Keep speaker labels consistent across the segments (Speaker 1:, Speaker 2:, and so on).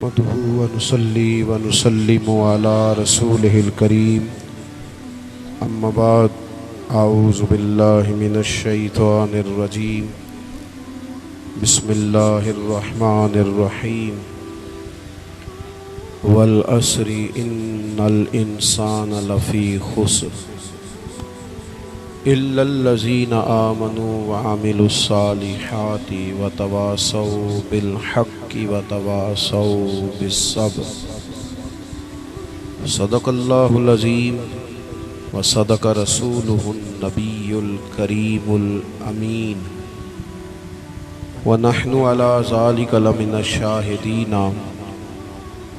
Speaker 1: نحمده ونصلي ونسلم على رسوله الكريم أما بعد أعوذ بالله من الشيطان الرجيم بسم الله الرحمن الرحيم والعصر إن الإنسان لفي خسر إلا الذين آمنوا وعملوا الصالحات وتواصوا بالحق وتواصوا بالصبر صدق الله العظيم وصدق رسوله النبي الكريم الأمين ونحن على ذلك لمن الشاهدين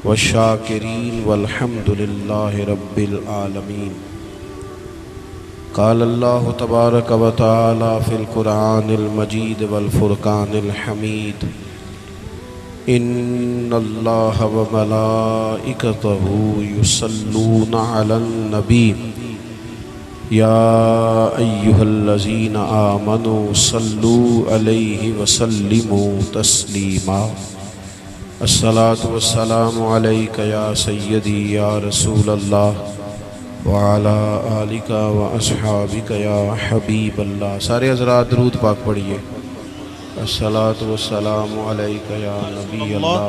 Speaker 1: والشاكرين والحمد لله رب العالمين. قال الله تبارك وتعالى في القرآن المجيد والفرقان الحميد إن الله وملائكته يصلون على النبي يا أيها الذين آمنوا صلوا عليه وسلموا تسليما. الصلاة والسلام عليك يا سيدي يا رسول الله وعلى آلك واصحابك يا حبیب اللہ. سارے حضرات درود پاک پڑھیے. الصلاۃ والسلام علیک یا نبی اللہ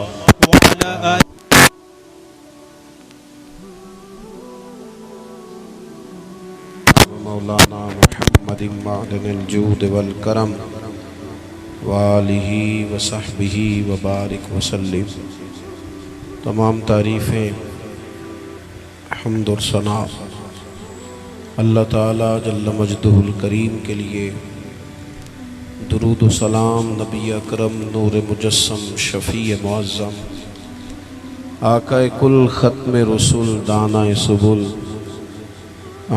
Speaker 1: مولانا محمد معدن الجود والکرم وآلہ وصحبہ وبارک وسلم. تمام تعریفیں حمد و ثنا اللہ تعالیٰ جل مجدہ الکریم کے لیے. درود و سلام نبی اکرم نور مجسم شفیع معظم آقا کل ختم رسول دانہ سبل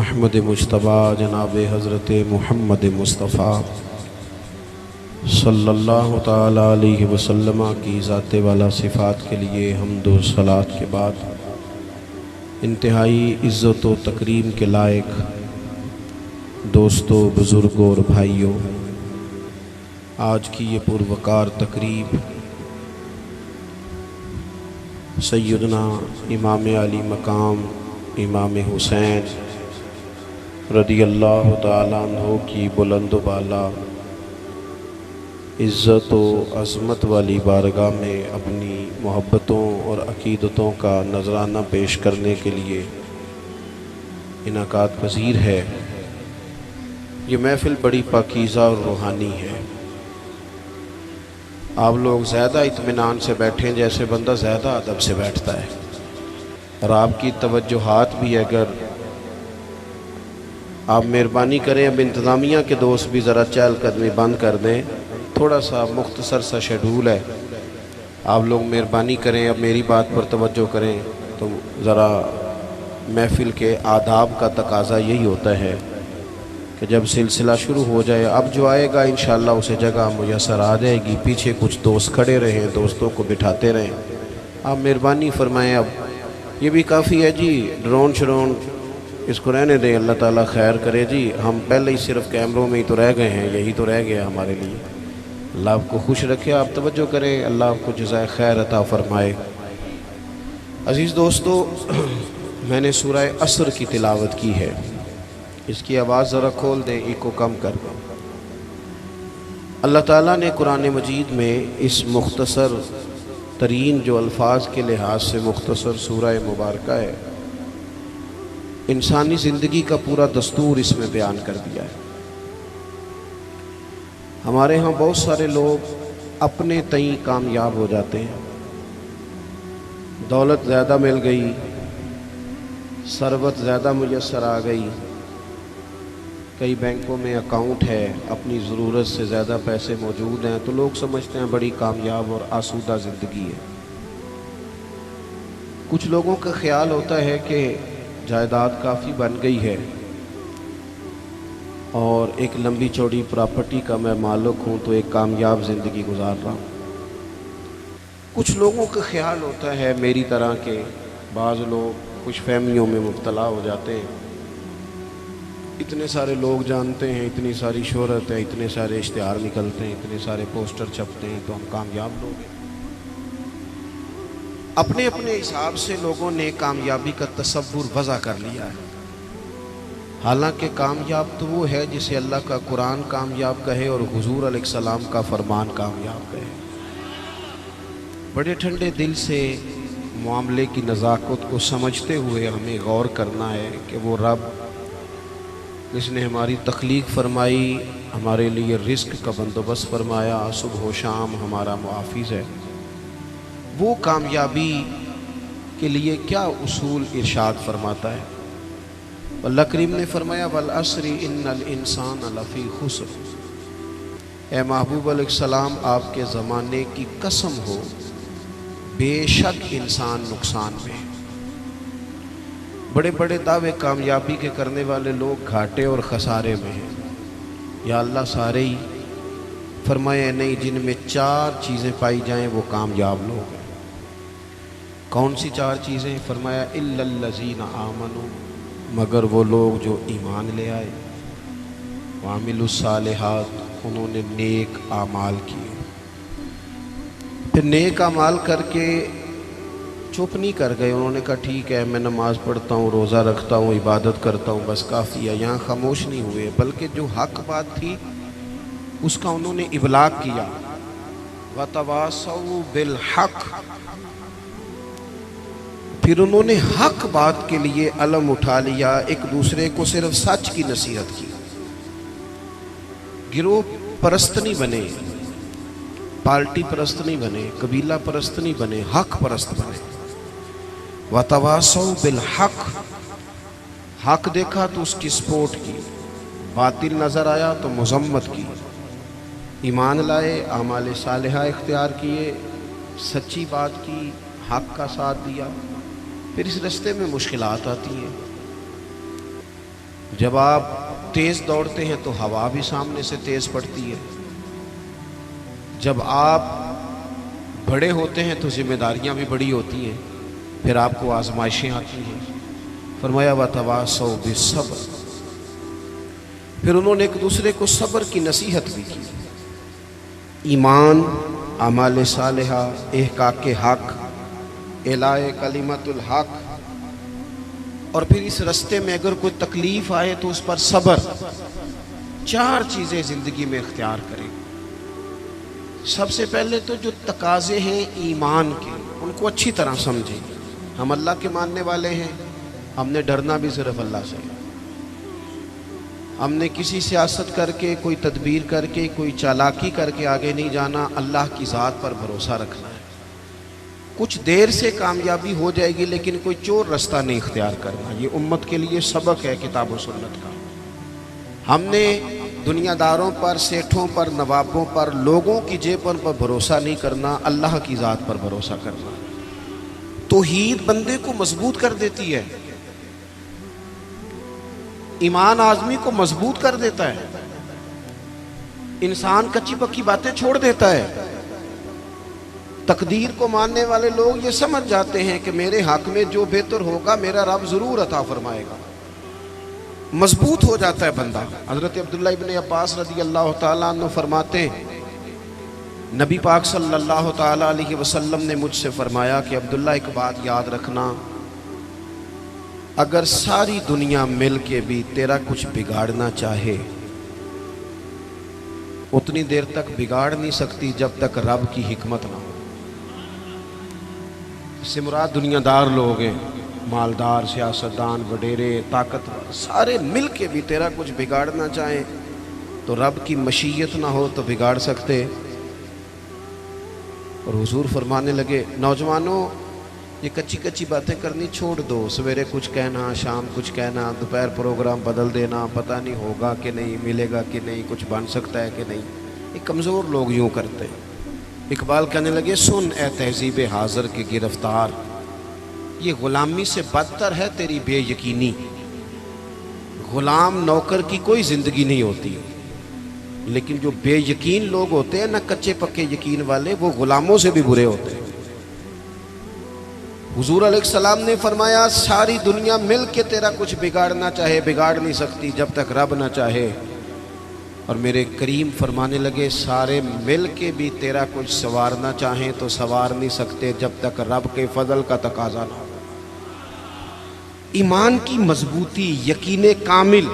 Speaker 1: احمد مجتبیٰ جناب حضرت محمد مصطفیٰ صلی اللہ تعالیٰ علیہ وسلم کی ذات والا صفات کے لیے حمد و صلوات کے بعد انتہائی عزت و تکریم کے لائق دوستوں، بزرگوں اور بھائیوں، آج کی یہ پروقار تقریب سیدنا امام علی مقام امام حسین رضی اللہ تعالیٰ عنہ کی بلند و بالا عزت و عظمت والی بارگاہ میں اپنی محبتوں اور عقیدتوں کا نذرانہ پیش کرنے کے لیے انعقاد پذیر ہے. یہ محفل بڑی پاکیزہ اور روحانی ہے. آپ لوگ زیادہ اطمینان سے بیٹھیں جیسے بندہ زیادہ ادب سے بیٹھتا ہے، اور آپ کی توجہات بھی اگر آپ مہربانی کریں، اب انتظامیہ کے دوست بھی ذرا چہل قدمی بند کر دیں. تھوڑا سا مختصر سا شیڈول ہے، آپ لوگ مہربانی کریں، اب میری بات پر توجہ کریں. تو ذرا محفل کے آداب کا تقاضا یہی ہوتا ہے کہ جب سلسلہ شروع ہو جائے، اب جو آئے گا انشاءاللہ اسے جگہ میسر آ جائے گی. پیچھے کچھ دوست کھڑے رہیں، دوستوں کو بٹھاتے رہیں. آپ مہربانی فرمائیں. اب یہ بھی کافی ہے جی، ڈرون شرون اس کو رہنے دیں، اللہ تعالیٰ خیر کرے جی. ہم پہلے ہی صرف کیمروں میں ہی تو رہ گئے ہیں، یہی تو رہ گیا ہمارے لیے. اللہ آپ کو خوش رکھے. آپ توجہ کریں، اللہ آپ کو جزائے خیر عطا فرمائے. عزیز دوستو، میں نے سورہ عصر کی تلاوت کی ہے. اس کی آواز ذرا کھول دیں، ایکو کم کر دیں. اللہ تعالیٰ نے قرآن مجید میں اس مختصر ترین جو الفاظ کے لحاظ سے مختصر سورہ مبارکہ ہے، انسانی زندگی کا پورا دستور اس میں بیان کر دیا ہے. ہمارے ہاں بہت سارے لوگ اپنے تئیں کامیاب ہو جاتے ہیں. دولت زیادہ مل گئی، ثروت زیادہ میسر آ گئی، کئی بینکوں میں اکاؤنٹ ہے، اپنی ضرورت سے زیادہ پیسے موجود ہیں، تو لوگ سمجھتے ہیں بڑی کامیاب اور آسودہ زندگی ہے. کچھ لوگوں کا خیال ہوتا ہے کہ جائیداد کافی بن گئی ہے اور ایک لمبی چوڑی پراپرٹی کا میں مالک ہوں تو ایک کامیاب زندگی گزار رہا ہوں. کچھ لوگوں کا خیال ہوتا ہے میری طرح کے بعض لوگ خوش فہمیوں میں مبتلا ہو جاتے ہیں. اتنے سارے لوگ جانتے ہیں، اتنی ساری شہرت ہے، اتنے سارے اشتہار نکلتے ہیں، اتنے سارے پوسٹر چھپتے ہیں تو ہم کامیاب لوگ ہیں. اپنے اپنے حساب سے لوگوں نے کامیابی کا تصور وضع کر لیا ہے، حالانکہ کامیاب تو وہ ہے جسے اللہ کا قرآن کامیاب کہے اور حضور علیہ السلام کا فرمان کامیاب کہے۔ بڑے ٹھنڈے دل سے معاملے کی نزاکت کو سمجھتے ہوئے ہمیں غور کرنا ہے کہ وہ رب جس نے ہماری تخلیق فرمائی، ہمارے لیے رزق کا بندوبست فرمایا، صبح و شام ہمارا محافظ ہے، وہ کامیابی کے لیے کیا اصول ارشاد فرماتا ہے۔ اللہ کریم نے فرمایا والعصر ان الانسان لفی خسر، اے محبوب علیہ السلام آپ کے زمانے کی قسم ہو، بے شک انسان نقصان میں ہے۔ بڑے بڑے دعوے کامیابی کے کرنے والے لوگ گھاٹے اور خسارے میں ہیں۔ یا اللہ سارے ہی، فرمایا نہیں، جن میں 4 چیزیں پائی جائیں وہ کامیاب لوگ ہیں۔ کون سی 4 چیزیں؟ فرمایا الا الذین آمنوا، مگر وہ لوگ جو ایمان لے آئے، وعملوا الصالحات، انہوں نے نیک اعمال کیے۔ پھر نیک اعمال کر کے چپ نہیں کر گئے، انہوں نے کہا ٹھیک ہے میں نماز پڑھتا ہوں، روزہ رکھتا ہوں، عبادت کرتا ہوں، بس کافی ہے، یہاں خاموش نہیں ہوئے، بلکہ جو حق بات تھی اس کا انہوں نے ابلاغ کیا۔ وَتَوَاصَوْا بِالْحَقِّ، پھر انہوں نے حق بات کے لیے علم اٹھا لیا، ایک دوسرے کو صرف سچ کی نصیحت کی، گروہ پرست نہیں بنے، پارٹی پرست نہیں بنے، قبیلہ پرست نہیں بنے، حق پرست بنے۔ وَتَوَاصَوْا بِالْحَقِّ، حق دیکھا تو اس کی سپورٹ کی، باطل نظر آیا تو مذمت کی، ایمان لائے، اعمال صالحہ اختیار کیے، سچی بات کی، حق کا ساتھ دیا۔ پھر اس رستے میں مشکلات آتی ہیں، جب آپ تیز دوڑتے ہیں تو ہوا بھی سامنے سے تیز پڑتی ہے، جب آپ بڑے ہوتے ہیں تو ذمہ داریاں بھی بڑی ہوتی ہیں، پھر آپ کو آزمائشیں آتی ہیں۔ فرمایا وَتَوَاصَوْا بِالصَّبْرِ، پھر انہوں نے ایک دوسرے کو صبر کی نصیحت بھی کی، ایمان، اعمال صالحہ، احقاق حق، اعلاء کلمت الحق، اور پھر اس رستے میں اگر کوئی تکلیف آئے تو اس پر صبر۔ 4 چیزیں زندگی میں اختیار کریں۔ سب سے پہلے تو جو تقاضے ہیں ایمان کے، ان کو اچھی طرح سمجھیں۔ ہم اللہ کے ماننے والے ہیں، ہم نے ڈرنا بھی صرف اللہ سے ہے۔ ہم نے کسی سیاست کر کے، کوئی تدبیر کر کے، کوئی چالاکی کر کے آگے نہیں جانا، اللہ کی ذات پر بھروسہ رکھنا ہے۔ کچھ دیر سے کامیابی ہو جائے گی لیکن کوئی چور رستہ نہیں اختیار کرنا۔ یہ امت کے لیے سبق ہے کتاب و سنت کا۔ ہم نے دنیا داروں پر، سیٹھوں پر، نوابوں پر، لوگوں کی جیبوں پر بھروسہ نہیں کرنا، اللہ کی ذات پر بھروسہ کرنا۔ توحید بندے کو مضبوط کر دیتی ہے، ایمان آدمی کو مضبوط کر دیتا ہے، انسان کچی پکی باتیں چھوڑ دیتا ہے۔ تقدیر کو ماننے والے لوگ یہ سمجھ جاتے ہیں کہ میرے حق میں جو بہتر ہوگا میرا رب ضرور عطا فرمائے گا، مضبوط ہو جاتا ہے بندہ۔ حضرت عبداللہ ابن عباس رضی اللہ تعالیٰ عنہ فرماتے ہیں نبی پاک صلی اللہ تعالیٰ علیہ وسلم نے مجھ سے فرمایا کہ عبداللہ ایک بات یاد رکھنا، اگر ساری دنیا مل کے بھی تیرا کچھ بگاڑنا چاہے، اتنی دیر تک بگاڑ نہیں سکتی جب تک رب کی حکمت نہ ہو۔ اس سے مراد دنیا دار لوگ ہیں، مالدار، سیاستدان، وڈیرے، طاقتور، سارے مل کے بھی تیرا کچھ بگاڑنا چاہیں تو رب کی مشیت نہ ہو تو بگاڑ سکتے۔ اور حضور فرمانے لگے نوجوانوں یہ کچی کچی باتیں کرنی چھوڑ دو، سویرے کچھ کہنا، شام کچھ کہنا، دوپہر پروگرام بدل دینا، پتہ نہیں ہوگا کہ نہیں، ملے گا کہ نہیں، کچھ بن سکتا ہے کہ نہیں، یہ کمزور لوگ یوں کرتے ہیں۔ اقبال کہنے لگے سن اے تہذیب حاضر کے گرفتار، یہ غلامی سے بدتر ہے تیری بے یقینی۔ غلام نوکر کی کوئی زندگی نہیں ہوتی، لیکن جو بے یقین لوگ ہوتے ہیں نا، کچے پکے یقین والے، وہ غلاموں سے بھی برے ہوتے ہیں۔ حضور علیہ السلام نے فرمایا ساری دنیا مل کے تیرا کچھ بگاڑنا چاہے بگاڑ نہیں سکتی جب تک رب نہ چاہے۔ اور میرے کریم فرمانے لگے سارے مل کے بھی تیرا کچھ سنوارنا چاہیں تو سنوار نہیں سکتے جب تک رب کے فضل کا تقاضا نہ ہو۔ ایمان کی مضبوطی، یقین کامل،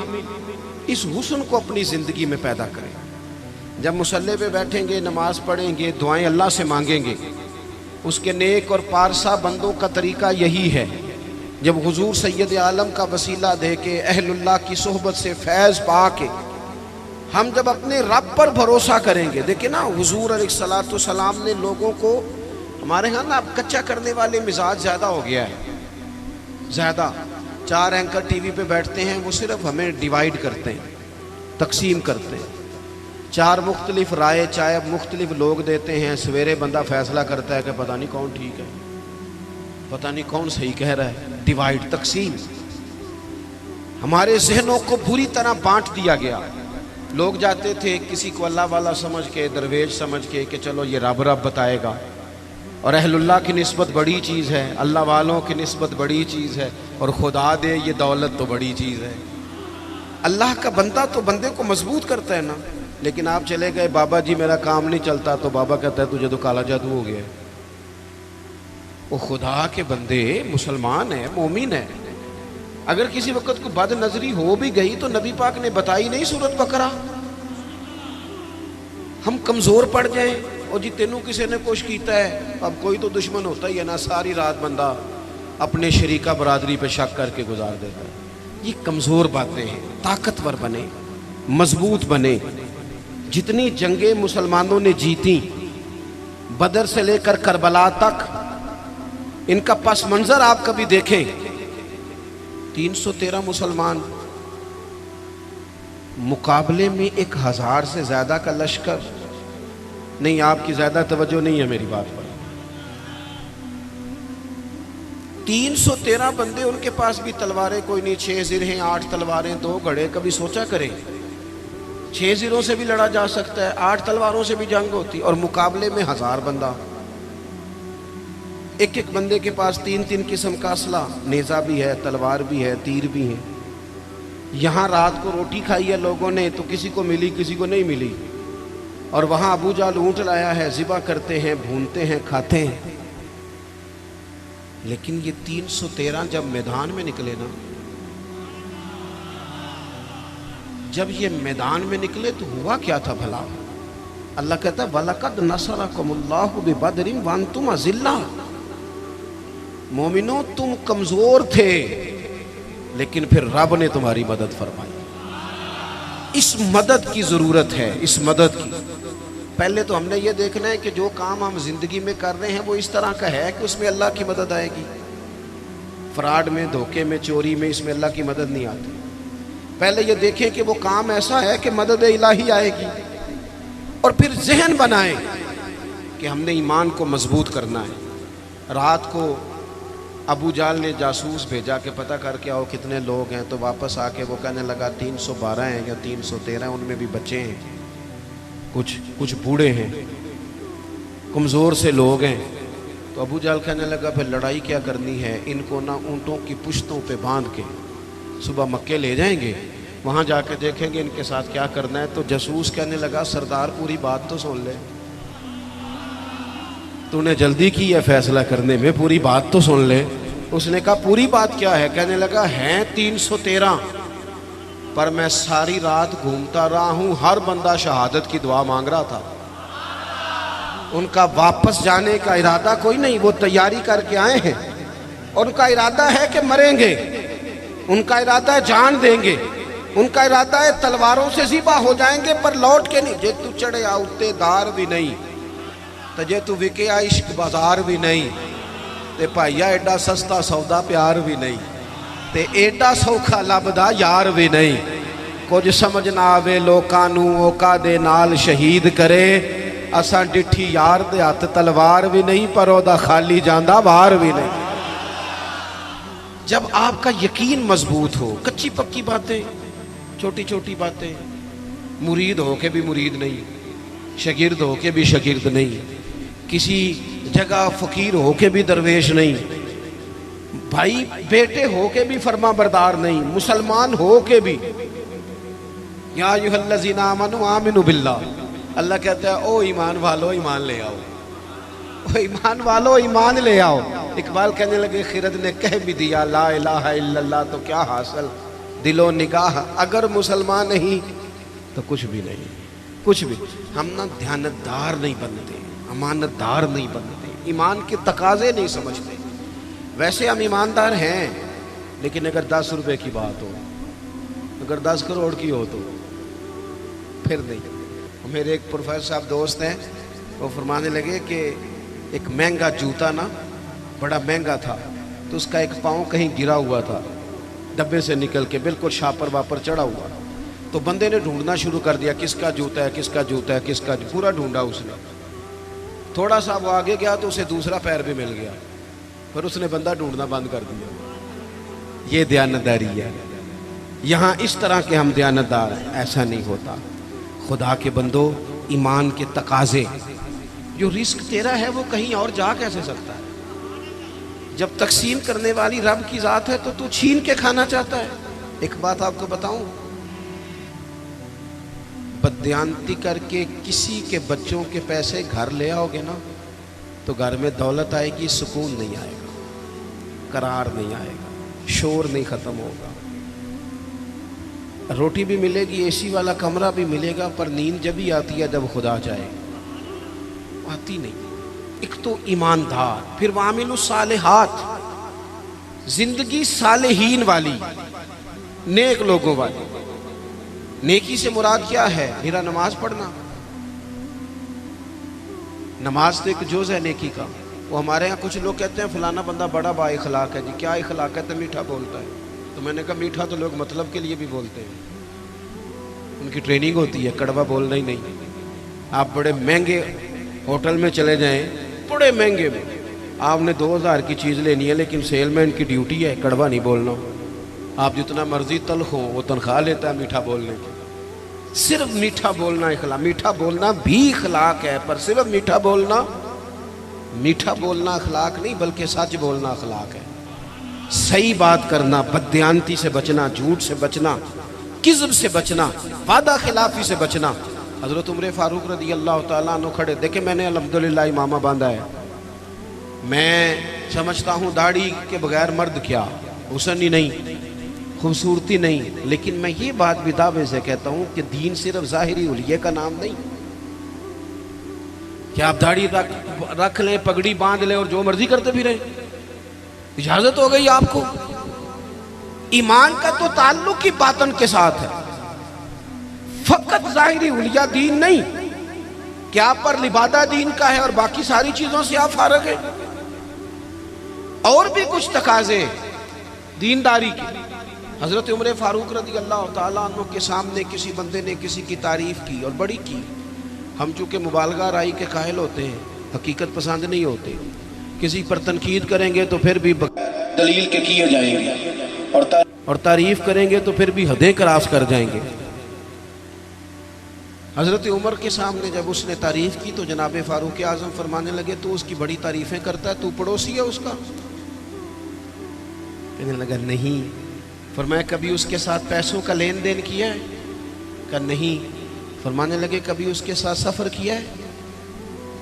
Speaker 1: اس حسن کو اپنی زندگی میں پیدا کریں۔ جب مصلی پہ بیٹھیں گے، نماز پڑھیں گے، دعائیں اللہ سے مانگیں گے، اس کے نیک اور پارسا بندوں کا طریقہ یہی ہے، جب حضور سید عالم کا وسیلہ دے کے اہل اللہ کی صحبت سے فیض پا کے ہم جب اپنے رب پر بھروسہ کریں گے، دیکھیں نا حضور علیہ الصلوۃ والسلام نے لوگوں کو، ہمارے ہاں نا اب کچا کرنے والے مزاج زیادہ ہو گیا ہے، زیادہ 4 اینکر ٹی وی پہ بیٹھتے ہیں، وہ صرف ہمیں ڈیوائیڈ کرتے ہیں، تقسیم کرتے ہیں، 4 مختلف رائے چاہے مختلف لوگ دیتے ہیں، سویرے بندہ فیصلہ کرتا ہے کہ پتہ نہیں کون ٹھیک ہے، پتہ نہیں کون صحیح کہہ رہا ہے، ڈیوائیڈ، تقسیم۔ ہمارے ذہنوں کو بری طرح بانٹ دیا گیا۔ لوگ جاتے تھے کسی کو اللہ والا سمجھ کے، درویش سمجھ کے کہ چلو یہ رب رب بتائے گا، اور اہل اللہ کی نسبت بڑی چیز ہے، اللہ والوں کی نسبت بڑی چیز ہے، اور خدا دے یہ دولت تو بڑی چیز ہے۔ اللہ کا بندہ تو بندے کو مضبوط کرتا ہے نا، لیکن آپ چلے گئے بابا جی میرا کام نہیں چلتا، تو بابا کہتا ہے تجھے تو کالا جادو ہو گیا ہے۔ وہ خدا کے بندے مسلمان ہیں، مومن ہیں، اگر کسی وقت کو بد نظری ہو بھی گئی تو نبی پاک نے بتائی نہیں سورۃ بقرہ۔ ہم کمزور پڑ جائیں اور جی تینوں کسی نے کچھ کیتا ہے، اب کوئی تو دشمن ہوتا ہی ہے نا، ساری رات بندہ اپنے شریکہ برادری پہ شک کر کے گزار دیتا ہے۔ یہ کمزور باتیں ہیں، طاقتور بنے، مضبوط بنے۔ جتنی جنگیں مسلمانوں نے جیتی، بدر سے لے کر کربلا تک، ان کا پس منظر آپ کبھی دیکھیں، 313 مسلمان مقابلے میں 1000 سے زیادہ کا لشکر نہیں۔ آپ کی زیادہ توجہ نہیں ہے میری بات پر۔ 313 بندے، ان کے پاس بھی تلواریں کوئی نہیں، 6 زرہیں، 8 تلواریں، 2 گھڑے۔ کبھی سوچا کریں 6 زروں سے بھی لڑا جا سکتا ہے، 8 تلواروں سے بھی جنگ ہوتی، اور مقابلے میں 1000 بندہ۔ ایک ایک بندے کے پاس 3 قسم کا اسلحہ، نیزہ بھی ہے، تلوار بھی ہے، تیر بھی ہے۔ یہاں رات کو روٹی کھائی ہے لوگوں نے تو کسی کو ملی، کسی کو نہیں ملی، اور وہاں ابو جہل اونٹ لایا ہے، ذبح کرتے ہیں، بھونتے ہیں، کھاتے ہیں۔ لیکن یہ 313 جب میدان میں نکلے نا، جب یہ میدان میں نکلے تو ہوا کیا تھا بھلا؟ اللہ کہتا ہے وَلَقَدْ نَصَرَكُمُ اللَّهُ بِبَدْرٍ وَأَنْتُمْ أَذِلَّةٌ۔ مومنوں تم کمزور تھے، لیکن پھر رب نے تمہاری مدد فرمائی۔ اس مدد کی ضرورت ہے، اس مدد کی۔ پہلے تو ہم نے یہ دیکھنا ہے کہ جو کام ہم زندگی میں کر رہے ہیں وہ اس طرح کا ہے کہ اس میں اللہ کی مدد آئے گی۔ فراڈ میں، دھوکے میں، چوری میں، اس میں اللہ کی مدد نہیں آتی۔ پہلے یہ دیکھیں کہ وہ کام ایسا ہے کہ مدد الہی آئے گی، اور پھر ذہن بنائیں کہ ہم نے ایمان کو مضبوط کرنا ہے۔ رات کو ابو جہل نے جاسوس بھیجا کہ پتہ کر کے آؤ کتنے لوگ ہیں، تو واپس آ کے وہ کہنے لگا 312 ہیں یا 313 ہیں، ان میں بھی بچے ہیں، کچھ بوڑھے ہیں، کمزور سے لوگ ہیں۔ تو ابو جہل کہنے لگا پھر لڑائی کیا کرنی ہے، ان کو نہ اونٹوں کی پشتوں پہ باندھ کے صبح مکے لے جائیں گے، وہاں جا کے دیکھیں گے ان کے ساتھ کیا کرنا ہے۔ تو جاسوس کہنے لگا سردار پوری بات تو سن لے، تو نے جلدی کی ہے فیصلہ کرنے میں، پوری بات تو سن لے۔ اس نے کہا پوری بات کیا ہے؟ کہنے لگا ہیں 313، پر میں ساری رات گھومتا رہا ہوں، ہر بندہ شہادت کی دعا مانگ رہا تھا۔ ان کا واپس جانے کا ارادہ کوئی نہیں، وہ تیاری کر کے آئے ہیں، اور ان کا ارادہ ہے کہ مریں گے، ان کا ارادہ ہے جان دیں گے، ان کا ارادہ ہے تلواروں سے ذبح ہو جائیں گے، پر لوٹ کے نہیں۔ جے تو چڑھے آؤتے دار بھی نہیں، تجھے تو وکے عشق بازار بھی نہیں، تے پائیا ایڈا سستا سودا پیار بھی نہیں، تے ایڈا سوکھا لبدا یار بھی نہیں۔ کچھ سمجھ نہ آوے لوکاں نوں اوکا دے نال شہید کرے، اساں ڈٹھی یار دے ہاتھ تلوار بھی نہیں، پر او دا خالی جاندہ وار بھی نہیں۔ جب آپ کا یقین مضبوط ہو، کچی پکی باتیں، چھوٹی چھوٹی باتیں، مرید ہو کے بھی مرید نہیں، شاگرد ہو کے بھی شاگرد نہیں، کسی جگہ فقیر ہو کے بھی درویش نہیں، بھائی بیٹے ہو کے بھی فرما بردار نہیں، مسلمان ہو کے بھی، یا ایھا الذین آمنوا آمنوا باللہ، اللہ کہتا ہے او ایمان والو ایمان لے آؤ، او ایمان والو ایمان لے آؤ۔ اقبال کہنے لگے خرد نے کہہ بھی دیا لا الہ الا اللہ تو کیا حاصل، دل و نگاہ اگر مسلمان نہیں تو کچھ بھی نہیں، کچھ بھی۔ ہم نہ دیانتدار نہیں بنتے، امانت دار نہیں بنتے، ایمان کے تقاضے نہیں سمجھتے۔ ویسے ہم ایماندار ہیں، لیکن اگر 10 روپے کی بات ہو، اگر 10 کروڑ کی ہو تو پھر نہیں۔ میرے ایک پروفیسر صاحب دوست ہیں، وہ فرمانے لگے کہ ایک مہنگا جوتا نا بڑا مہنگا تھا، تو اس کا ایک پاؤں کہیں گرا ہوا تھا ڈبے سے نکل کے، بالکل شاپر واپر چڑھا ہوا۔ تو بندے نے ڈھونڈنا شروع کر دیا کس کا جوتا ہے، کس کا جوتا ہے، کس کا، پورا ڈھونڈا اس نے۔ تھوڑا سا وہ آگے گیا تو اسے دوسرا پیر بھی مل گیا، پھر اس نے بندہ ڈھونڈنا بند کر دیا۔ یہ دیانتداری ہے۔ یہاں اس طرح کے ہم دیانتدار ہیں، ایسا نہیں ہوتا۔ خدا کے بندو، ایمان کے تقاضے، جو رزق تیرا ہے وہ کہیں اور جا کیسے سکتا ہے؟ جب تقسیم کرنے والی رب کی ذات ہے تو چھین کے کھانا چاہتا ہے۔ ایک بات آپ کو بتاؤں، بددیانتی کر کے کسی کے بچوں کے پیسے گھر لے آؤ گے نا تو گھر میں دولت آئے گی، سکون نہیں آئے گا، قرار نہیں آئے گا، شور نہیں ختم ہوگا، روٹی بھی ملے گی، اے سی والا کمرہ بھی ملے گا، پر نیند جب ہی آتی ہے جب خدا جائے، آتی نہیں۔ ایک تو ایماندار، پھر وعامل الصالحات، زندگی صالحین والی، نیک لوگوں والی۔ نیکی سے مراد کیا ہے؟ میرا نماز پڑھنا، نماز تو ایک جز ہے نیکی کا۔ وہ ہمارے ہاں کچھ لوگ کہتے ہیں فلانا بندہ بڑا با اخلاق ہے جی، کیا اخلاق ہے؟ تو میٹھا بولتا ہے۔ تو میں نے کہا میٹھا تو لوگ مطلب کے لیے بھی بولتے ہیں، ان کی ٹریننگ ہوتی ہے، کڑوا بولنا ہی نہیں۔ آپ بڑے مہنگے ہوٹل میں چلے جائیں، بڑے مہنگے میں، آپ نے 2000 کی چیز لینی ہے، لیکن سیل مین کی ڈیوٹی ہے کڑوا نہیں بولنا۔ آپ جتنا مرضی تلخ ہو، وہ تنخواہ لیتا ہے میٹھا بولنے کی۔ صرف میٹھا بولنا اخلاق، میٹھا بولنا بھی اخلاق ہے، پر صرف میٹھا بولنا اخلاق نہیں، بلکہ سچ بولنا اخلاق ہے۔ صحیح بات کرنا، بددیانتی سے بچنا، جھوٹ سے بچنا، کذب سے بچنا، وعدہ خلافی سے بچنا۔ حضرت عمر فاروق رضی اللہ تعالیٰ عنہ کھڑے، دیکھیں میں نے الحمدللہ امامہ باندھا ہے، میں سمجھتا ہوں داڑھی کے بغیر مرد کیا، حسن ہی نہیں، خوبصورتی نہیں، لیکن میں یہ بات بھی دعوے سے کہتا ہوں کہ دین صرف ظاہری حلیے کا نام نہیں کہ آپ داڑھی رکھ لیں، پگڑی باندھ لیں اور جو مرضی کرتے بھی رہیں، اجازت ہو گئی آپ کو۔ ایمان کا تو تعلق ہی باطن کے ساتھ ہے، فقط ظاہری حلیہ دین نہیں کہ آپ پر لبادہ دین کا ہے اور باقی ساری چیزوں سے آپ فارغ ہیں۔ اور بھی کچھ تقاضے دینداری کے۔ حضرت عمر فاروق رضی اللہ تعالیٰ عنہ کے سامنے کسی بندے نے کسی کی تعریف کی اور بڑی کی۔ ہم چونکہ مبالغہ رائی کے قائل ہوتے ہیں، حقیقت پسند نہیں ہوتے، کسی پر تنقید کریں گے تو پھر بھی دلیل کے کیے جائیں گے، اور تعریف کریں گے تو پھر بھی حدیں کراس کر جائیں گے۔ حضرت عمر کے سامنے جب اس نے تعریف کی تو جناب فاروق اعظم فرمانے لگے تو اس کی بڑی تعریفیں کرتا ہے، تو پڑوسی ہے اس کا؟ کہنے لگا نہیں۔ فرمایا کبھی اس کے ساتھ پیسوں کا لین دین کیا ہے؟ کہا نہیں۔ فرمانے لگے کبھی اس کے ساتھ سفر کیا ہے؟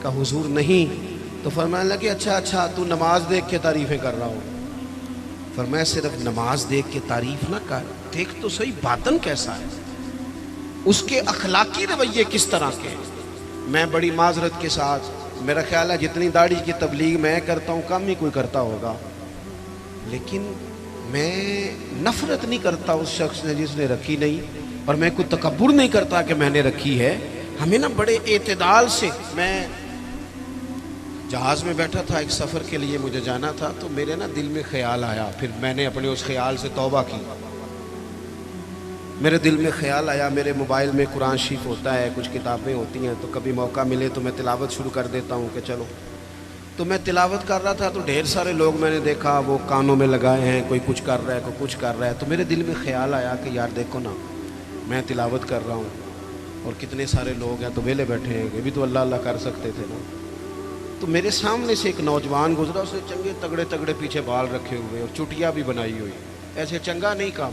Speaker 1: کہا حضور نہیں۔ تو فرمانے لگے اچھا تو نماز دیکھ کے تعریفیں کر رہا ہو۔ فرمایا صرف نماز دیکھ کے تعریف نہ کر، دیکھ تو صحیح باطن کیسا ہے، اس کے اخلاقی رویے کس طرح کے ہیں۔ میں بڑی معذرت کے ساتھ، میرا خیال ہے جتنی داڑھی کی تبلیغ میں کرتا ہوں کم ہی کوئی کرتا ہوگا، لیکن میں نفرت نہیں کرتا اس شخص نے جس نے رکھی نہیں، اور میں کوئی تکبر نہیں کرتا کہ میں نے رکھی ہے۔ ہمیں نا بڑے اعتدال سے، میں جہاز میں بیٹھا تھا، ایک سفر کے لیے مجھے جانا تھا، تو میرے نا دل میں خیال آیا، پھر میں نے اپنے اس خیال سے توبہ کی۔ میرے دل میں خیال آیا، میرے موبائل میں قرآن شریف ہوتا ہے، کچھ کتابیں ہوتی ہیں، تو کبھی موقع ملے تو میں تلاوت شروع کر دیتا ہوں کہ چلو۔ تو میں تلاوت کر رہا تھا تو ڈھیر سارے لوگ میں نے دیکھا وہ کانوں میں لگائے ہیں، کوئی کچھ کر رہا ہے، کوئی کچھ کر رہا ہے۔ تو میرے دل میں خیال آیا کہ یار دیکھو نا، میں تلاوت کر رہا ہوں اور کتنے سارے لوگ ہیں تو ویلے بیٹھے ہیں، یہ بھی تو اللہ اللہ کر سکتے تھے نا۔ تو میرے سامنے سے ایک نوجوان گزرا، اس نے چنگے تگڑے پیچھے بال رکھے ہوئے اور چٹیا بھی بنائی ہوئی، ایسے چنگا نہیں کام۔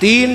Speaker 1: 3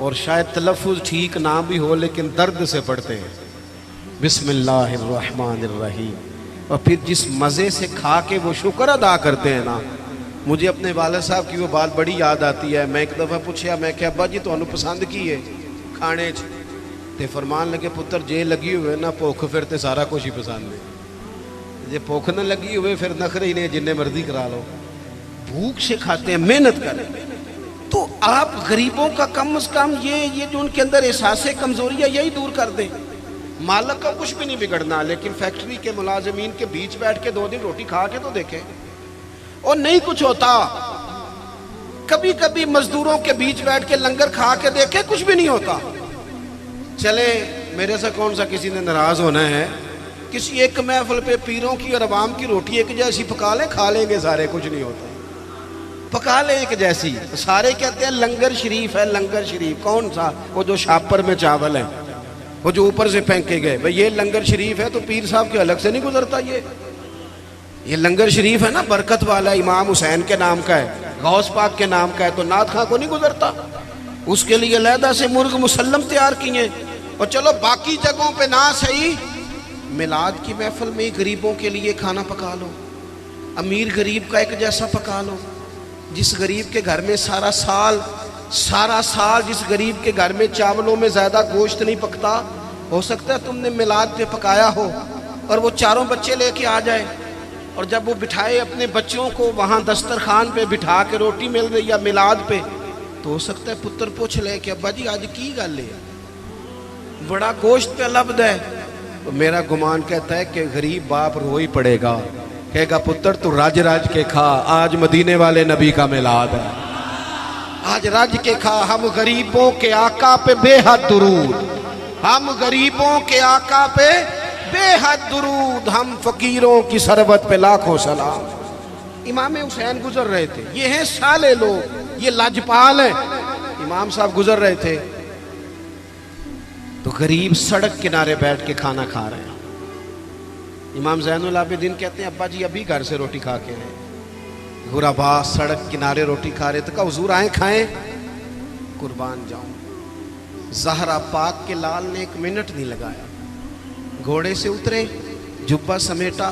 Speaker 1: اور شاید تلفظ ٹھیک نہ بھی ہو لیکن درد سے پڑھتے ہیں بسم اللہ الرحمن الرحیم، اور پھر جس مزے سے کھا کے وہ شکر ادا کرتے ہیں نا. مجھے اپنے والد صاحب کی وہ بات بڑی یاد آتی ہے. میں ایک دفعہ پوچھا، میں کہ ابا جی تمہیں پسند کی ہے کھانے تے فرمان لگے پتر جے لگی ہوئے نا بھوک پھر تے سارا کچھ ہی پسند ہے، جے بھوک نہ لگی ہوئے پھر نخرے ہی نہیں جنہیں مرضی کرا لو. بھوک سے کھاتے ہیں، محنت کریں. تو آپ غریبوں کا کم از کم یہ جو ان کے اندر احساس کمزوری ہے یہی دور کر دیں. مالک کا کچھ بھی نہیں بگڑنا، لیکن فیکٹری کے ملازمین کے بیچ بیٹھ کے 2 دن روٹی کھا کے تو دیکھیں. اور نہیں کچھ ہوتا، کبھی کبھی مزدوروں کے بیچ بیٹھ کے لنگر کھا کے دیکھیں، کچھ بھی نہیں ہوتا. چلے میرے سے کون سا کسی نے ناراض ہونا ہے، کسی ایک محفل پہ پیروں کی اور عوام کی روٹی ایک جیسی پکا لیں، کھا لیں گے سارے، کچھ نہیں ہوتا. پکا لیں ایک جیسی. سارے کہتے ہیں لنگر شریف ہے، لنگر شریف. کون سا؟ وہ جو شاپر میں چاول ہے، وہ جو اوپر سے پھینکے گئے. بھئی یہ لنگر شریف ہے تو پیر صاحب کے الگ سے نہیں گزرتا. یہ لنگر شریف ہے نا، برکت والا، امام حسین کے نام کا ہے، غوث پاک کے نام کا ہے، تو نعت خواں کو نہیں گزرتا. اس کے لیے علیحدہ سے مرغ مسلم تیار کیے. اور چلو باقی جگہوں پہ نہ صحیح، میلاد کی محفل میں غریبوں کے لیے کھانا پکا لو. امیر غریب کا ایک جیسا پکا لو. جس غریب کے گھر میں سارا سال جس غریب کے گھر میں چاولوں میں زیادہ گوشت نہیں پکتا، ہو سکتا ہے تم نے میلاد پہ پکایا ہو اور وہ 4 بچے لے کے آ جائے، اور جب وہ بٹھائے اپنے بچوں کو وہاں دسترخوان پہ بٹھا کے روٹی مل رہی ہے میلاد پہ، تو ہو سکتا ہے پتر پوچھ لے کہ ابا جی آج کی گل ہے، بڑا گوشت پہ لبد ہے. تو میرا گمان کہتا ہے کہ غریب باپ رو ہی پڑے گا، کہے گا پتر تو راج کے کھا، آج مدینے والے نبی کا میلاد ہے، آج راج کے کھا. ہم غریبوں کے آقا پہ بے حد درود، ہم غریبوں کے آقا پہ بے حد درود، ہم فقیروں کی ثروت پہ لاکھوں سلام. امام حسین گزر رہے تھے، یہ ہیں صالح لوگ، یہ لاجپال ہیں. امام صاحب گزر رہے تھے تو غریب سڑک کنارے بیٹھ کے کھانا کھا رہے ہیں. امام زین العابدین کہتے ہیں ابا جی ابھی گھر سے روٹی کھا کے آئے. غربا سڑک کنارے روٹی کھا رہے تھے، کہا حضور آئیں کھائیں. قربان جاؤں، زہرا پاک کے لال نے 1 منٹ نہیں لگایا، گھوڑے سے اترے، جبہ سمیٹا،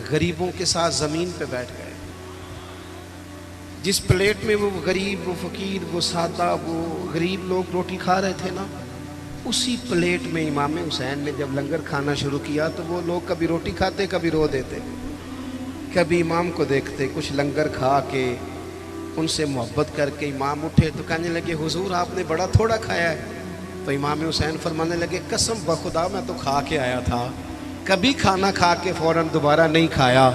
Speaker 1: غریبوں کے ساتھ زمین پہ بیٹھ گئے. جس پلیٹ میں وہ غریب، وہ فقیر، وہ سادہ، وہ غریب لوگ روٹی کھا رہے تھے نا، اسی پلیٹ میں امام حسین نے جب لنگر کھانا شروع کیا تو وہ لوگ کبھی روٹی کھاتے، کبھی رو دیتے، کبھی امام کو دیکھتے. کچھ لنگر کھا کے ان سے محبت کر کے امام اٹھے تو کہنے لگے حضور آپ نے بڑا تھوڑا کھایا ہے. تو امام حسین فرمانے لگے قسم بخدا میں تو کھا کے آیا تھا، کبھی کھانا کھا کے فوراً دوبارہ نہیں کھایا،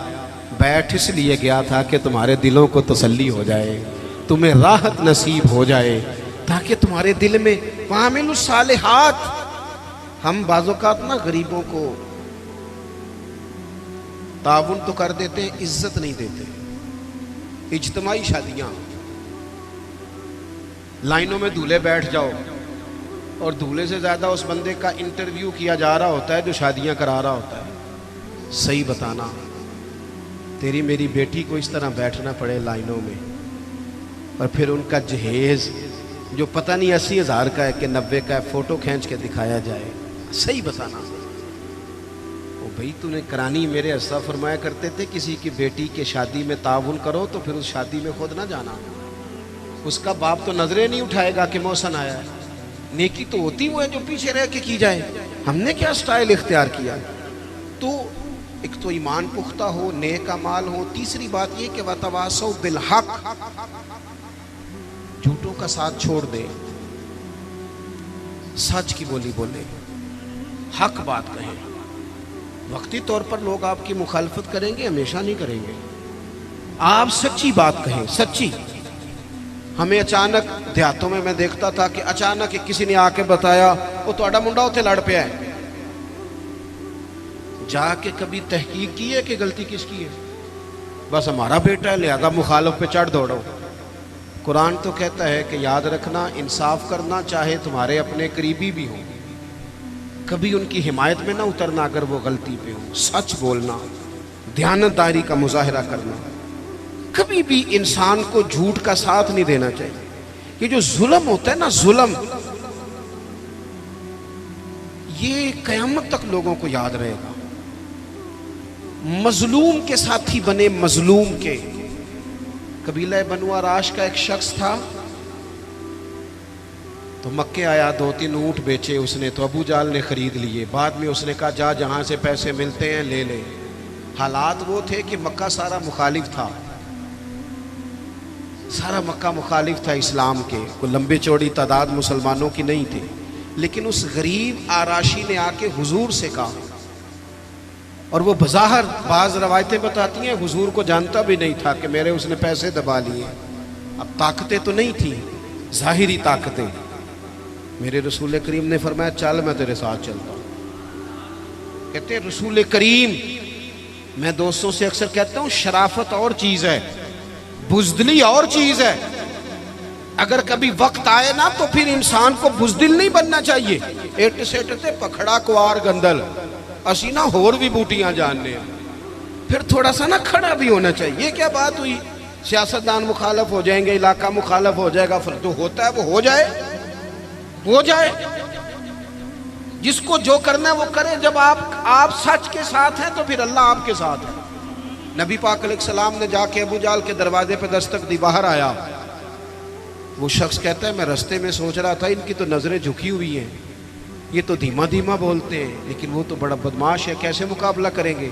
Speaker 1: بیٹھ اس لیے گیا تھا کہ تمہارے دلوں کو تسلی ہو جائے، تمہیں راحت نصیب ہو جائے، تاکہ تمہارے دل میں وعامل الصالحات. ہم بعض اوقات نا غریبوں کو تعاون تو کر دیتے ہیں، عزت نہیں دیتے. اجتماعی شادیاں، لائنوں میں دولہے بیٹھ جاؤ اور دولہے سے زیادہ اس بندے کا انٹرویو کیا جا رہا ہوتا ہے جو شادیاں کرا رہا ہوتا ہے. صحیح بتانا، تیری میری بیٹی کو اس طرح بیٹھنا پڑے لائنوں میں، اور پھر ان کا جہیز جو پتہ نہیں 80,000 کا ہے کہ 90 کا ہے، فوٹو کھینچ کے دکھایا جائے. صحیح بتانا. او بھائی تو نے کرانی، میرے اسا فرمایا کرتے تھے کسی کی بیٹی کے شادی میں تعاون کرو تو پھر اس شادی میں خود نہ جانا. اس کا باپ تو نظریں نہیں اٹھائے گا کہ محسن آیا ہے. نیکی تو ہوتی وہ ہے جو پیچھے رہ کے کی جائے. ہم نے کیا سٹائل اختیار کیا؟ تو ایک تو ایمان پختہ ہو، نیک اعمال ہو. تیسری بات یہ کہ وتواصوا بالحق، جھوٹوں کا ساتھ چھوڑ دے، سچ کی بولی بولے، حق بات کہیں. وقتی طور پر لوگ آپ کی مخالفت کریں گے، ہمیشہ نہیں کریں گے. آپ سچی بات کہیں، سچی. ہمیں اچانک دیہاتوں میں دیکھتا تھا کہ اچانک کسی نے آ کے بتایا وہ تہاڈا منڈا اتنے لڑ پیا ہے. جا کے کبھی تحقیق کی ہے کہ غلطی کس کی ہے؟ بس ہمارا بیٹا ہے لہذا مخالف پہ چڑھ دوڑو. قرآن تو کہتا ہے کہ یاد رکھنا، انصاف کرنا، چاہے تمہارے اپنے قریبی بھی ہوں، کبھی ان کی حمایت میں نہ اترنا اگر وہ غلطی پہ ہوں. سچ بولنا، دیانتداری کا مظاہرہ کرنا. کبھی بھی انسان کو جھوٹ کا ساتھ نہیں دینا چاہیے. یہ جو ظلم ہوتا ہے نا، ظلم، یہ قیامت تک لوگوں کو یاد رہے گا۔ مظلوم کے ساتھی بنے، مظلوم کے۔ قبیلہ بنو آراش کا ایک شخص تھا، تو مکے آیا، 2-3 اونٹ بیچے اس نے، تو ابو جال نے خرید لیے۔ بعد میں اس نے کہا جا جہاں سے پیسے ملتے ہیں لے لے۔ حالات وہ تھے کہ مکہ سارا مخالف تھا، سارا مکہ مخالف تھا اسلام کے، کوئی لمبے چوڑی تعداد مسلمانوں کی نہیں تھی۔ لیکن اس غریب آراشی نے آ کے حضور سے کہا، اور وہ بظاہر بعض روایتیں بتاتی ہیں حضور کو جانتا بھی نہیں تھا کہ میرے اس نے پیسے دبا لیے۔ اب طاقتیں تو نہیں تھیں، ظاہری طاقتیں۔ میرے رسول کریم نے فرمایا چل میں تیرے ساتھ چلتا ہوں۔ کہتے ہیں رسول کریم، میں دوستوں سے اکثر کہتا ہوں شرافت اور چیز ہے، بزدلی اور چیز ہے۔ اگر کبھی وقت آئے نا تو پھر انسان کو بزدل نہیں بننا چاہیے۔ ایٹ سیٹ تے پکھڑا کوار گندل، اسی نا ہور بھی بوٹیاں جاننے ہیں، پھر تھوڑا سا نا کھڑا بھی ہونا چاہیے۔ یہ کیا بات ہوئی، سیاستدان مخالف ہو جائیں گے، علاقہ مخالف ہو جائے گا، پھر تو ہوتا ہے وہ ہو جائے، ہو جائے۔ جس کو جو کرنا ہے وہ کرے۔ جب آپ سچ کے ساتھ ہیں تو پھر اللہ آپ کے ساتھ ہے۔ نبی پاک علیہ السلام نے جا کے ابو جال کے دروازے پہ دستک دی، باہر آیا۔ وہ شخص کہتا ہے میں رستے میں سوچ رہا تھا ان کی تو نظریں جھکی ہوئی ہیں، یہ تو دھیما دھیما بولتے ہیں، لیکن وہ تو بڑا بدماش ہے، کیسے مقابلہ کریں گے؟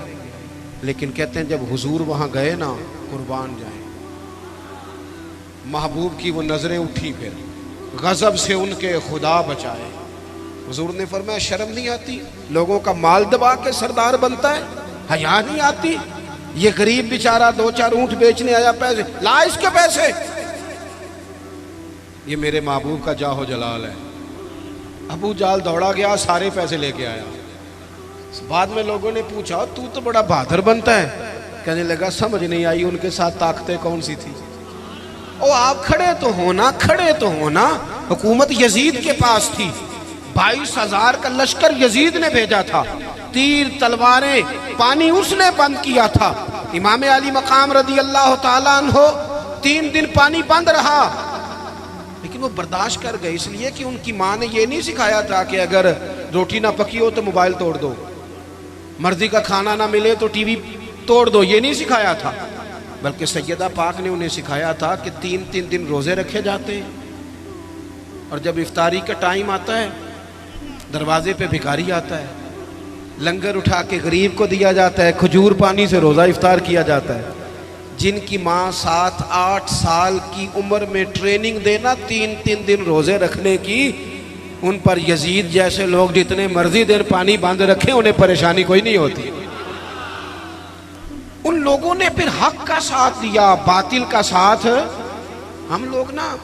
Speaker 1: لیکن کہتے ہیں جب حضور وہاں گئے نا، قربان جائیں، محبوب کی وہ نظریں اٹھی، پھر غضب سے ان کے خدا بچائے۔ حضور نے فرمایا شرم نہیں آتی؟ لوگوں کا مال دبا کے سردار بنتا ہے، حیا نہیں آتی؟ یہ غریب بیچارہ 2-4 اونٹ بیچنے آیا، پیسے لا اس کے پیسے۔ یہ میرے محبوب کا جاہ و جلال ہے۔ ابو جال دوڑا گیا، سارے پیسے لے کے آیا۔ بعد میں لوگوں نے پوچھا تو بڑا بہادر بنتا ہے، کہنے لگا سمجھ نہیں آئی ان کے ساتھ طاقتیں کون سی تھی۔ او آپ کھڑے تو ہونا، کھڑے تو ہونا۔ حکومت یزید کے پاس تھی، 22,000 کا لشکر یزید نے بھیجا تھا، تیر تلواریں پانی اس نے بند کیا تھا۔ امام علی مقام رضی اللہ تعالیٰ عنہ 3 دن پانی بند رہا، لیکن وہ برداشت کر گئے، اس لیے کہ ان کی ماں نے یہ نہیں سکھایا تھا کہ اگر روٹی نہ پکی ہو تو موبائل توڑ دو، مرضی کا کھانا نہ ملے تو ٹی وی توڑ دو، یہ نہیں سکھایا تھا، بلکہ سیدہ پاک نے انہیں سکھایا تھا کہ 3 دن روزے رکھے جاتے ہیں، اور جب افطاری کا ٹائم آتا ہے دروازے پہ بھکاری آتا ہے، لنگر اٹھا کے غریب کو دیا جاتا ہے، کھجور پانی سے روزہ افطار کیا جاتا ہے۔ جن کی ماں 7-8 سال کی عمر میں ٹریننگ دینا 3 دن روزے رکھنے کی، ان پر یزید جیسے لوگ جتنے مرضی دیر پانی باندھ رکھیں انہیں پریشانی کوئی نہیں ہوتی۔ ان لوگوں نے پھر حق کا ساتھ دیا، باطل کا ساتھ ہم لوگ نا،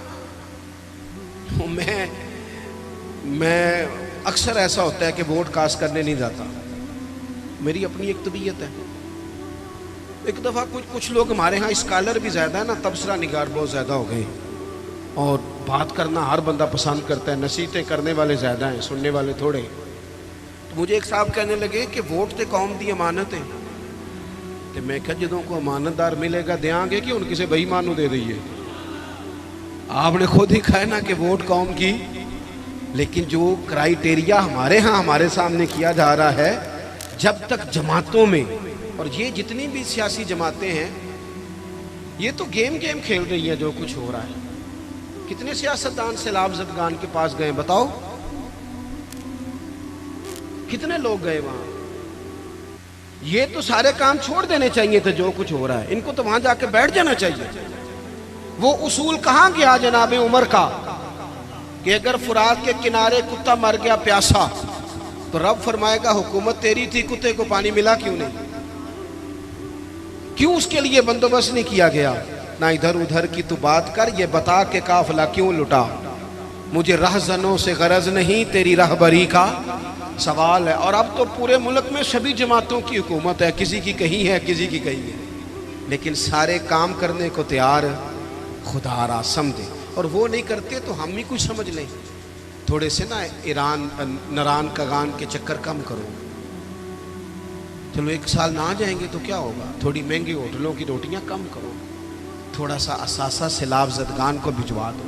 Speaker 1: میں اکثر ایسا ہوتا ہے کہ ووٹ کاسٹ کرنے نہیں جاتا، میری اپنی ایک طبیعت ہے۔ ایک دفعہ کچھ لوگ ہمارے ہاں اسکالر بھی زیادہ ہے نا، تبصرہ نگار بہت زیادہ ہو گئے، اور بات کرنا ہر بندہ پسند کرتا ہے، نصیحتیں کرنے والے زیادہ ہیں، سننے والے تھوڑے۔ تو مجھے ایک صاحب کہنے لگے کہ ووٹ تے قوم دی امانت ہے، تو میں کہا جدوں کو امانت دار ملے گا دیاں گے کہ ان کسے بے ایمان نوں دے دئیے؟ آپ نے خود ہی کہا نا کہ ووٹ قوم کی، لیکن جو کرائیٹیریا ہمارے ہاں ہمارے سامنے کیا جا رہا ہے، جب تک جماعتوں میں، اور یہ جتنی بھی سیاسی جماعتیں ہیں یہ تو گیم کھیل رہی ہیں، جو کچھ ہو رہا ہے۔ کتنے سیاستدان سیلاب زدگان کے پاس گئے بتاؤ، کتنے لوگ گئے وہاں؟ یہ تو سارے کام چھوڑ دینے چاہیے تھے جو کچھ ہو رہا ہے، ان کو تو وہاں جا کے بیٹھ جانا چاہیے۔ وہ اصول کہاں گیا جناب عمر کا کہ اگر فرات کے کنارے کتا مر گیا پیاسا تو رب فرمائے گا حکومت تیری تھی، کتے کو پانی ملا کیوں نہیں؟ کیوں اس کے لیے بندوبست نہیں کیا گیا؟ نہ ادھر ادھر کی تو بات کر، یہ بتا کہ قافلہ کیوں لٹا، مجھے رہزنوں سے غرض نہیں، تیری رہبری کا سوال ہے۔ اور اب تو پورے ملک میں سبھی جماعتوں کی حکومت ہے، کسی کی کہیں ہے کسی کی کہیں ہے، لیکن سارے کام کرنے کو تیار خدا را سمجھے، اور وہ نہیں کرتے تو ہم ہی کچھ سمجھ لیں۔ تھوڑے سے نا نران کگان کے چکر کم کرو، چلو 1 سال نہ جائیں گے تو کیا ہوگا، تھوڑی مہنگی ہوٹلوں کی روٹیاں کم کرو، تھوڑا سا اثاثہ سیلاب زدگان کو بھجوا دو،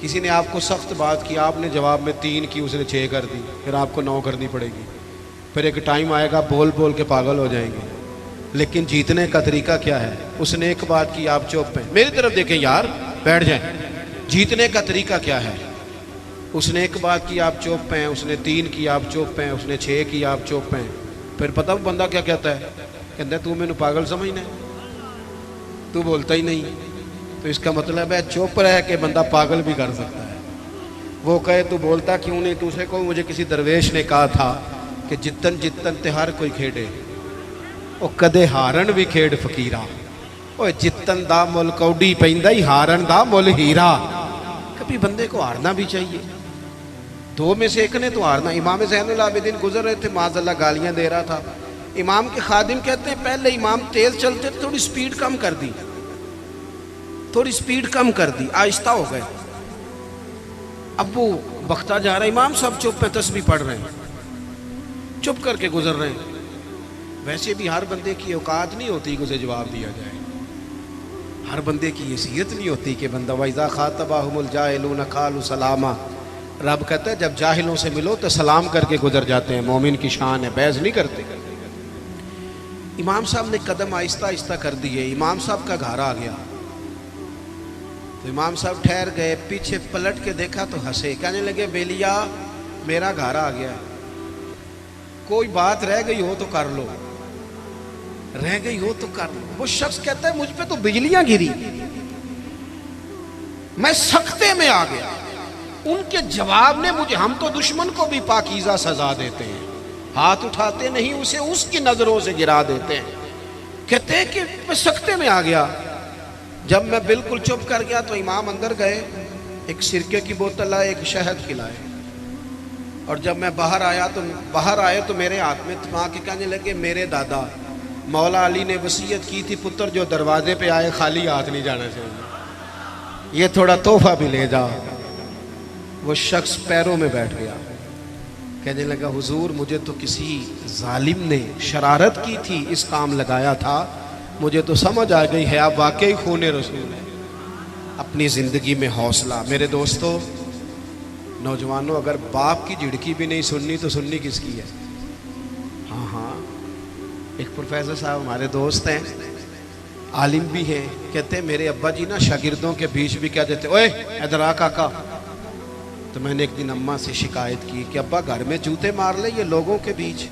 Speaker 1: کسی نے آپ کو سخت بات کی، آپ نے جواب میں 3 کی، اس نے 6 کر دی، پھر آپ کو 9 کرنی پڑے گی. پھر ایک ٹائم آئے گا بول بول کے پاگل ہو جائیں گے. لیکن جیتنے کا طریقہ کیا ہے؟ اس نے ایک بات کی، آپ چپ ہیں. میری طرف دیکھیں یار، بیٹھ جائیں. جیتنے کا طریقہ کیا ہے؟ اس نے ایک بات کی، آپ چپ ہیں. اس نے 3 کی، آپ چپ ہیں. اس نے 6 کی، آپ چپ ہیں. پھر پتہ بندہ کیا کہتا ہے؟ کہتا ہے تو میں نے پاگل سمجھنا ہے، تو بولتا ہی نہیں. تو اس کا مطلب ہے چپ رہ کے بندہ پاگل بھی کر سکتا ہے. وہ کہے تو بولتا کیوں نہیں؟ تو اسے کو مجھے کسی درویش نے کہا تھا کہ جتن جتن تے ہر کوئی کھیڑے، او کدے ہارن بھی کھیڑ فقیرہ. اوے جتن دا مل کوڈی پیندا ہی، ہارن دا مل ہیرا. کبھی بندے کو ہارنا بھی چاہیے. 2 میں سے ایک نے تو ہارنا. امام زین العابدین گزر رہے تھے، معاذ اللہ گالیاں دے رہا تھا. امام کے خادم کہتے ہیں پہلے امام تیز چلتے تھے، تھوڑی سپیڈ کم کر دی، تھوڑی سپیڈ کم کر دی، آہستہ ہو گئے. اب وہ بختہ جا رہا ہے، امام صاحب چپ پہ تسبیح پڑھ رہے ہیں، چپ کر کے گزر رہے ہیں. ویسے بھی ہر بندے کی اوقات نہیں ہوتی کہ اسے جواب دیا جائے. ہر بندے کی حیثیت نہیں ہوتی کہ بندہ وَإِذَا خَاطَبَهُمُ الْجَاهِلُونَ قَالُوا سَلَامًا. رب کہتا ہے جب جاہلوں سے ملو تو سلام کر کے گزر جاتے ہیں. مومن کی شان ہے، بحث نہیں کرتے. امام صاحب نے قدم آہستہ آہستہ کر دیے. امام صاحب کا گھر آ گیا تو امام صاحب ٹھہر گئے، پیچھے پلٹ کے دیکھا تو ہنسے، کہنے لگے بیلیا میرا گھر آ گیا، کوئی بات رہ گئی ہو تو کر لو، رہ گئی ہو تو کر لو. وہ شخص کہتا ہے مجھ پہ تو بجلیاں گری، میں سختے میں آ گیا. ان کے جواب نے مجھے، ہم تو دشمن کو بھی پاکیزہ سزا دیتے ہیں، ہاتھ اٹھاتے نہیں، اسے اس کی نظروں سے گرا دیتے ہیں. کہتے ہیں کہ میں سختے میں آ گیا. جب میں بالکل چپ کر گیا تو امام اندر گئے، ایک سرکے کی بوتل لائے، ایک شہد کھلائے. اور جب میں باہر آئے تو میرے ہاتھ میں تھما کے کہنے لگے میرے دادا مولا علی نے وصیت کی تھی پتر جو دروازے پہ آئے خالی ہاتھ نہیں جانا چاہیے، یہ تھوڑا تحفہ بھی لے جا. وہ شخص پیروں میں بیٹھ گیا، کہنے لگا حضور مجھے تو کسی ظالم نے شرارت کی تھی، اس کام لگایا تھا، مجھے تو سمجھ آ گئی ہے آپ واقعی خون رسول ہیں. اپنی زندگی میں حوصلہ. میرے دوستو نوجوانوں، اگر باپ کی جھڑکی بھی نہیں سننی تو سننی کس کی ہے؟ ہاں ایک پروفیسر صاحب ہمارے دوست ہیں، عالم بھی ہیں، کہتے ہیں میرے ابا جی نا شاگردوں کے بیچ بھی کہہ دیتے اوے ادھر آ کاکا. تو میں نے ایک دن اماں سے شکایت کی کہ ابا گھر میں جوتے مار لے یہ لوگوں کے بیچ.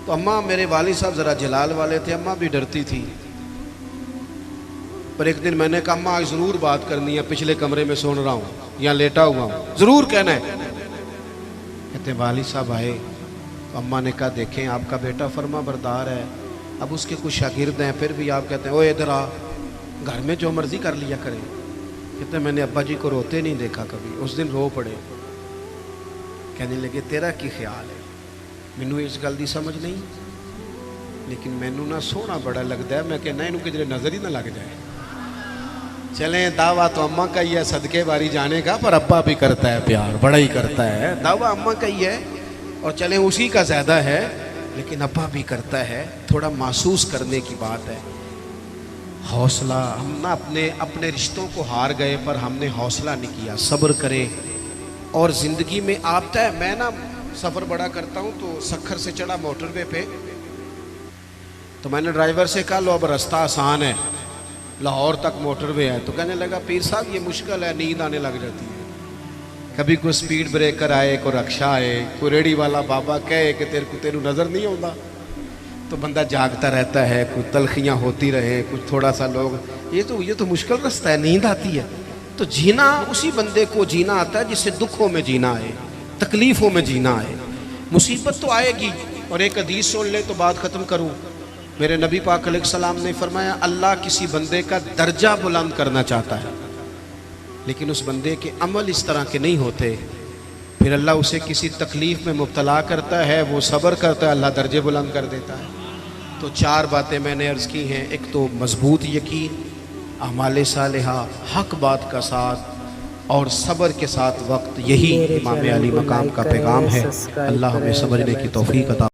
Speaker 1: تو اماں، میرے والد صاحب ذرا جلال والے تھے، اماں بھی ڈرتی تھی. پر ایک دن میں نے کہا اماں ضرور بات کرنی ہے، پچھلے کمرے میں سن رہا ہوں یا لیٹا ہوا ہوں، ضرور کہنا ہے. کہتے والد صاحب آئے تو اماں نے کہا دیکھیں آپ کا بیٹا فرما بردار ہے، اب اس کے کچھ شاگرد ہیں، پھر بھی آپ کہتے ہیں اوے ادھر آ، گھر میں جو مرضی کر لیا کریں. کہتے ہیں میں نے ابا جی کو روتے نہیں دیکھا کبھی، اس دن رو پڑے. کہنے لگے تیرا کی خیال ہے؟ مینو اس گل دی سمجھ نہیں، لیکن مینو نہ سونا بڑا لگتا ہے، میں کہنا انہوں کدھر نظر ہی نہ لگ جائے. چلیں دعویٰ تو اماں کا ہی ہے صدقے باری جانے کا، پر ابا بھی کرتا ہے پیار، بڑا ہی کرتا ہے. دعویٰ اماں کا ہی ہے اور چلیں اسی کا زیادہ ہے، لیکن ابا بھی کرتا ہے. تھوڑا محسوس کرنے کی بات ہے. حوصلہ. ہم نہ اپنے رشتوں کو ہار گئے پر ہم نے حوصلہ نہیں کیا. صبر کریں. اور زندگی میں آتا ہے، میں نا سفر بڑا کرتا ہوں تو سکھر سے چڑھا موٹر وے پہ، تو میں نے ڈرائیور سے کہا لو اب راستہ آسان ہے، لاہور تک موٹر وے ہے. تو کہنے لگا پیر صاحب یہ مشکل ہے، نیند آنے لگ جاتی ہے. کبھی کوئی سپیڈ بریکر آئے، کوئی رکشہ آئے، کوئی ریڑی والا بابا کہے کہ تیرے نظر نہیں ہوتا، تو بندہ جاگتا رہتا ہے. کچھ تلخیاں ہوتی رہے، کچھ تھوڑا سا لوگ یہ تو مشکل رستہ ہے، نیند آتی ہے. تو جینا اسی بندے کو جینا آتا ہے جس سے دکھوں میں جینا آئے، تکلیفوں میں جینا آئے. مصیبت تو آئے گی. اور ایک حدیث سن لے تو بات ختم کروں. میرے نبی پاک علیہ السلام نے فرمایا اللہ کسی بندے کا درجہ بلند کرنا چاہتا ہے، لیکن اس بندے کے عمل اس طرح کے نہیں ہوتے، پھر اللہ اسے کسی تکلیف میں مبتلا کرتا ہے، وہ صبر کرتا ہے، اللہ درجے بلند کر دیتا ہے. تو 4 باتیں میں نے عرض کی ہیں. ایک تو مضبوط یقین، اعمال صالحہ، حق بات کا ساتھ اور صبر کے ساتھ وقت. یہی امام علی مقام کا پیغام ہے. اللہ ہمیں سمجھنے کی توفیق عطا